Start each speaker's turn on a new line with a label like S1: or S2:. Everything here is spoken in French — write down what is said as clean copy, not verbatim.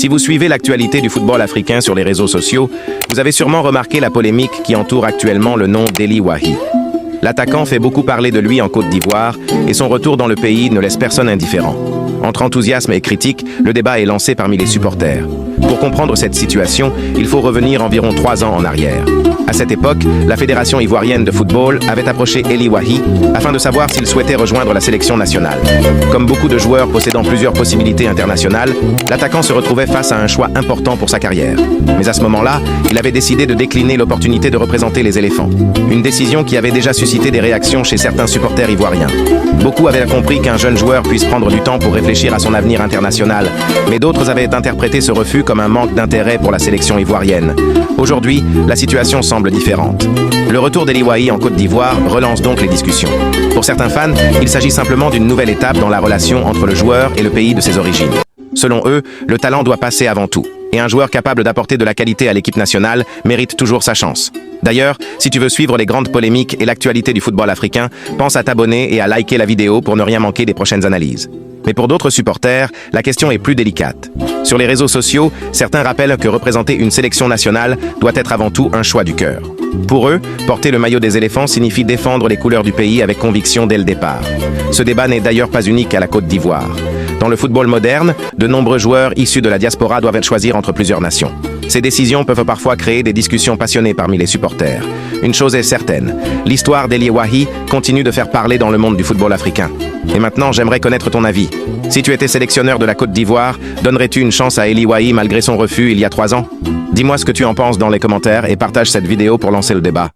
S1: Si vous suivez l'actualité du football africain sur les réseaux sociaux, vous avez sûrement remarqué la polémique qui entoure actuellement le nom d'Eli Wahi. L'attaquant fait beaucoup parler de lui en Côte d'Ivoire et son retour dans le pays ne laisse personne indifférent. Entre enthousiasme et critique, le débat est lancé parmi les supporters. Pour comprendre cette situation, il faut revenir environ 3 ans en arrière. À cette époque, la Fédération ivoirienne de football avait approché Eli Wahi afin de savoir s'il souhaitait rejoindre la sélection nationale. Comme beaucoup de joueurs possédant plusieurs possibilités internationales, l'attaquant se retrouvait face à un choix important pour sa carrière. Mais à ce moment-là, il avait décidé de décliner l'opportunité de représenter les éléphants. Une décision qui avait déjà suscité des réactions chez certains supporters ivoiriens. Beaucoup avaient compris qu'un jeune joueur puisse prendre du temps pour réfléchir à son avenir international, mais d'autres avaient interprété ce refus comme un manque d'intérêt pour la sélection ivoirienne. Aujourd'hui, la situation semble différente. Le retour d'Eli Wahi en Côte d'Ivoire relance donc les discussions. Pour certains fans, il s'agit simplement d'une nouvelle étape dans la relation entre le joueur et le pays de ses origines. Selon eux, le talent doit passer avant tout. Et un joueur capable d'apporter de la qualité à l'équipe nationale mérite toujours sa chance. D'ailleurs, si tu veux suivre les grandes polémiques et l'actualité du football africain, pense à t'abonner et à liker la vidéo pour ne rien manquer des prochaines analyses. Mais pour d'autres supporters, la question est plus délicate. Sur les réseaux sociaux, certains rappellent que représenter une sélection nationale doit être avant tout un choix du cœur. Pour eux, porter le maillot des éléphants signifie défendre les couleurs du pays avec conviction dès le départ. Ce débat n'est d'ailleurs pas unique à la Côte d'Ivoire. Dans le football moderne, de nombreux joueurs issus de la diaspora doivent choisir entre plusieurs nations. Ces décisions peuvent parfois créer des discussions passionnées parmi les supporters. Une chose est certaine, l'histoire d'Eli Wahi continue de faire parler dans le monde du football africain. Et maintenant, j'aimerais connaître ton avis. Si tu étais sélectionneur de la Côte d'Ivoire, donnerais-tu une chance à Eli Wahi malgré son refus il y a 3 ans? Dis-moi ce que tu en penses dans les commentaires et partage cette vidéo pour lancer le débat.